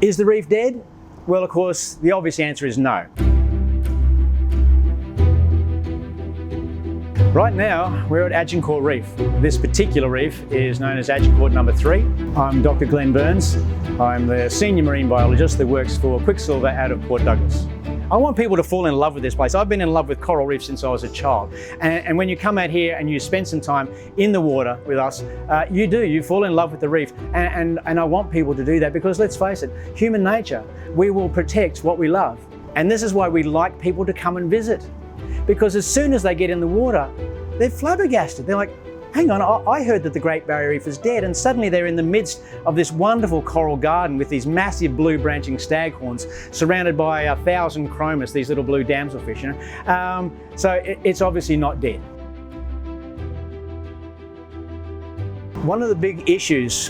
Is the reef dead? Well, of course, the obvious answer is no. Right now, we're at Agincourt Reef. This particular reef is known as Agincourt number 3. I'm Dr Glen Burns. I'm the senior marine biologist that works for Quicksilver out of Port Douglas. I want people to fall in love with this place. I've been in love with coral reefs since I was a child. And when you come out here and you spend some time in the water with us, you fall in love with the reef. And I want people to do that because let's face it, human nature, we will protect what we love. And this is why we like people to come and visit. Because as soon as they get in the water, they're flabbergasted. They're like, hang on, I heard that the Great Barrier Reef is dead, and suddenly they're in the midst of this wonderful coral garden with these massive blue branching staghorns surrounded by 1,000 chromis, these little blue damselfish. So it's obviously not dead. One of the big issues,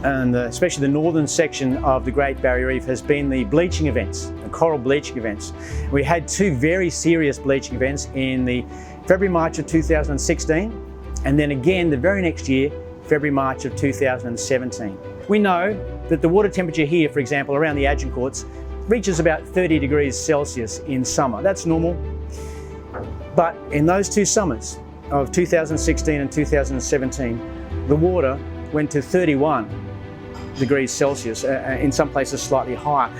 and especially the northern section of the Great Barrier Reef, has been the bleaching events, the coral bleaching events. We had 2 very serious bleaching events in the February-March of 2016, and then again the very next year, February-March of 2017. We know that the water temperature here, for example, around the Agincourts, reaches about 30 degrees Celsius in summer. That's normal. But in those 2 summers of 2016 and 2017, the water went to 31 degrees Celsius, in some places slightly higher.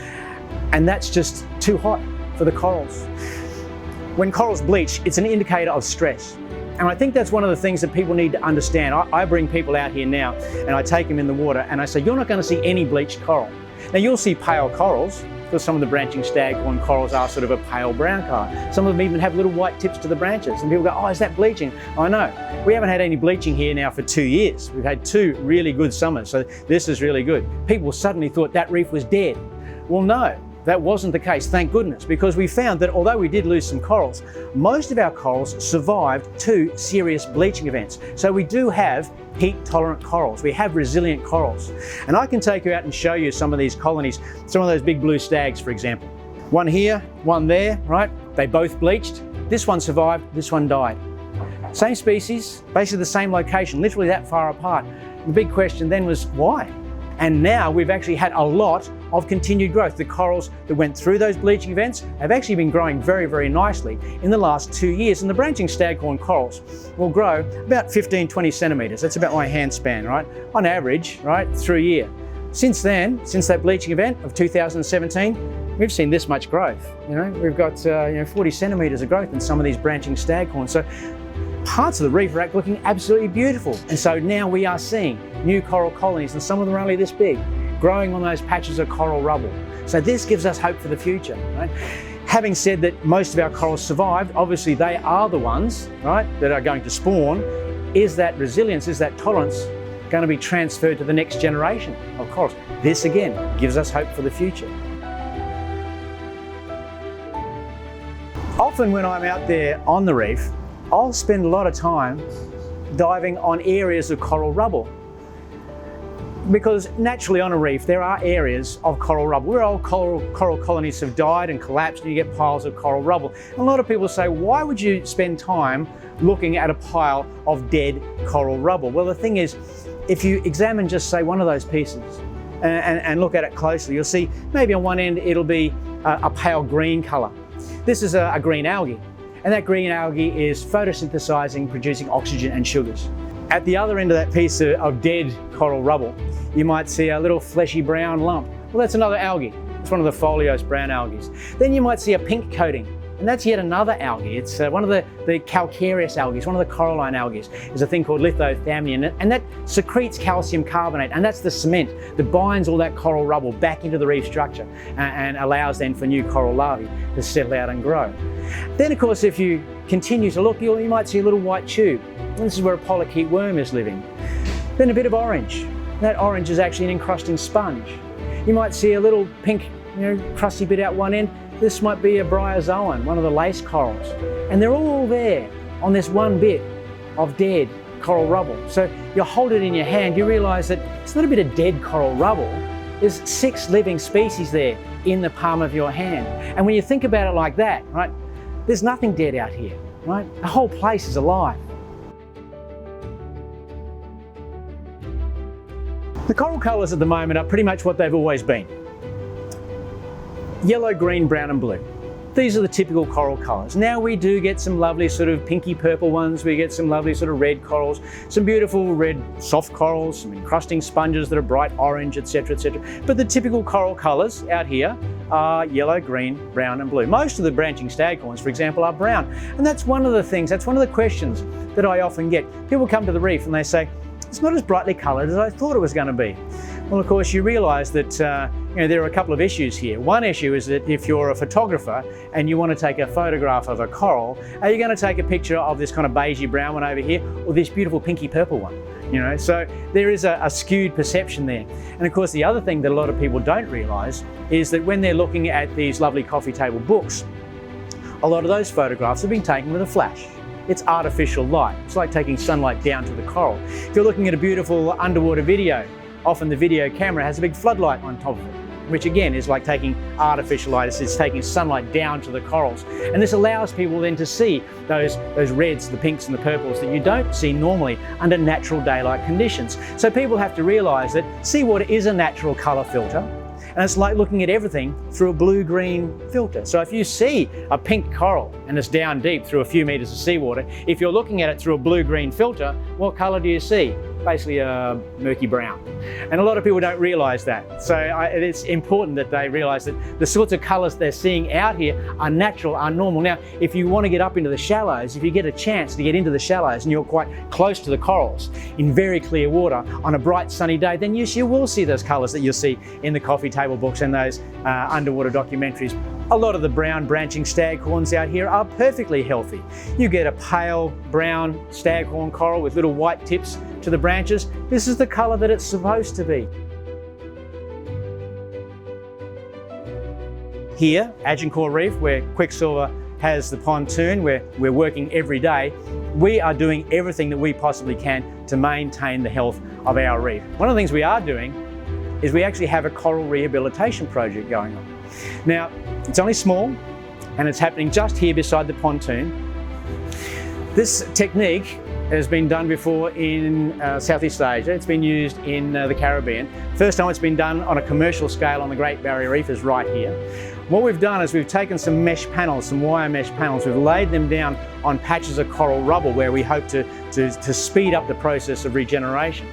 And that's just too hot for the corals. When corals bleach, it's an indicator of stress. And I think that's one of the things that people need to understand. I bring people out here now and I take them in the water and I say, you're not going to see any bleached coral. Now you'll see pale corals, because some of the branching staghorn corals are sort of a pale brown colour. Some of them even have little white tips to the branches, and people go, oh, is that bleaching? I know. We haven't had any bleaching here now for 2 years. We've had 2 really good summers, so this is really good. People suddenly thought that reef was dead. Well, no, that wasn't the case, thank goodness, because we found that although we did lose some corals, most of our corals survived 2 serious bleaching events. So we do have heat-tolerant corals. We have resilient corals. And I can take you out and show you some of these colonies, some of those big blue stags, for example. One here, one there, right? They both bleached. This one survived, this one died. Same species, basically the same location, literally that far apart. The big question then was, why? And now we've actually had a lot of continued growth. The corals that went through those bleaching events have actually been growing very, very nicely in the last 2 years. And the branching staghorn corals will grow about 15-20 centimetres. That's about my hand span, right? On average, right, through a year. Since then, since that bleaching event of 2017, we've seen this much growth. We've got 40 centimetres of growth in some of these branching staghorns. So parts of the reef are looking absolutely beautiful. And so now we are seeing new coral colonies, and some of them are only this big, growing on those patches of coral rubble. So this gives us hope for the future, right? Having said that most of our corals survived, obviously they are the ones, right, that are going to spawn. Is that resilience, is that tolerance going to be transferred to the next generation of corals? This again gives us hope for the future. Often when I'm out there on the reef, I'll spend a lot of time diving on areas of coral rubble. Because naturally on a reef there are areas of coral rubble where old coral colonies have died and collapsed, and you get piles of coral rubble. And a lot of people say, why would you spend time looking at a pile of dead coral rubble? Well, the thing is, if you examine just say one of those pieces and look at it closely, you'll see maybe on one end it'll be a pale green colour. This is a green algae, and that green algae is photosynthesizing, producing oxygen and sugars. At the other end of that piece of dead coral rubble, you might see a little fleshy brown lump. Well, that's another algae. It's one of the foliose brown algae. Then you might see a pink coating, and that's yet another algae. It's one of the calcareous algae, one of the coralline algae. There's a thing called lithothamnium, and that secretes calcium carbonate, and that's the cement that binds all that coral rubble back into the reef structure and allows then for new coral larvae to settle out and grow. Then, of course, if you continue to look, you might see a little white tube. This is where a polychaete worm is living. Then a bit of orange. That orange is actually an encrusting sponge. You might see a little pink, crusty bit out one end. This might be a bryozoan, one of the lace corals. And they're all there on this one bit of dead coral rubble. So you hold it in your hand, you realise that it's not a bit of dead coral rubble. There's 6 living species there in the palm of your hand. And when you think about it like that, right, there's nothing dead out here, right? The whole place is alive. The coral colours at the moment are pretty much what they've always been. Yellow, green, brown and blue. These are the typical coral colours. Now we do get some lovely sort of pinky purple ones, we get some lovely sort of red corals, some beautiful red soft corals, some encrusting sponges that are bright orange, etc, etc. But the typical coral colours out here are yellow, green, brown and blue. Most of the branching staghorns, for example, are brown. And that's one of the things, that's one of the questions that I often get. People come to the reef and they say, it's not as brightly coloured as I thought it was going to be. Well, of course, you realise that there are a couple of issues here. One issue is that if you're a photographer and you want to take a photograph of a coral, are you going to take a picture of this kind of beigey brown one over here or this beautiful pinky purple one? So there is a skewed perception there. And of course, the other thing that a lot of people don't realise is that when they're looking at these lovely coffee table books, a lot of those photographs have been taken with a flash. It's artificial light. It's like taking sunlight down to the coral. If you're looking at a beautiful underwater video, often the video camera has a big floodlight on top of it, which again is like taking artificial light. It's taking sunlight down to the corals. And this allows people then to see those reds, the pinks and the purples that you don't see normally under natural daylight conditions. So people have to realise that seawater is a natural colour filter. And it's like looking at everything through a blue-green filter. So if you see a pink coral and it's down deep through a few metres of seawater, if you're looking at it through a blue-green filter, what colour do you see? Basically a murky brown. And a lot of people don't realise that. So it's important that they realise that the sorts of colours they're seeing out here are natural, are normal. Now, if you want to get up into the shallows, if you get a chance to get into the shallows and you're quite close to the corals in very clear water on a bright sunny day, then yes, you will see those colours that you'll see in the coffee table books and those underwater documentaries. A lot of the brown branching staghorns out here are perfectly healthy. You get a pale brown staghorn coral with little white tips to the branches. This is the colour that it's supposed to be. Here, Agincourt Reef, where Quicksilver has the pontoon, where we're working every day, we are doing everything that we possibly can to maintain the health of our reef. One of the things we are doing is we actually have a coral rehabilitation project going on. Now, it's only small and it's happening just here beside the pontoon. This technique has been done before in Southeast Asia. It's been used in the Caribbean. First time it's been done on a commercial scale on the Great Barrier Reef is right here. What we've done is we've taken some mesh panels, some wire mesh panels, we've laid them down on patches of coral rubble where we hope to speed up the process of regeneration.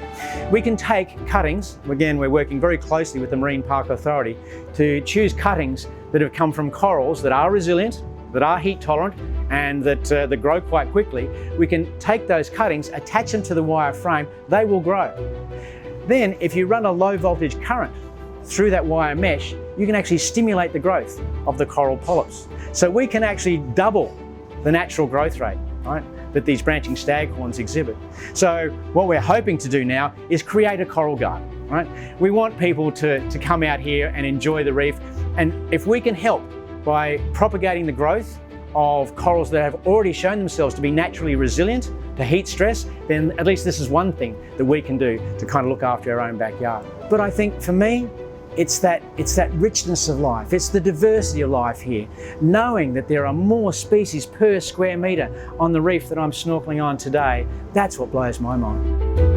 We can take cuttings, again we're working very closely with the Marine Park Authority to choose cuttings that have come from corals that are resilient, that are heat tolerant and that grow quite quickly. We can take those cuttings, attach them to the wire frame, they will grow. Then if you run a low voltage current through that wire mesh, you can actually stimulate the growth of the coral polyps. So we can actually double the natural growth rate, right, that these branching staghorns exhibit. So what we're hoping to do now is create a coral garden, right? We want people to come out here and enjoy the reef, and if we can help by propagating the growth of corals that have already shown themselves to be naturally resilient to heat stress, then at least this is one thing that we can do to kind of look after our own backyard. But I think for me, it's that richness of life, it's the diversity of life here. Knowing that there are more species per square metre on the reef that I'm snorkeling on today, that's what blows my mind.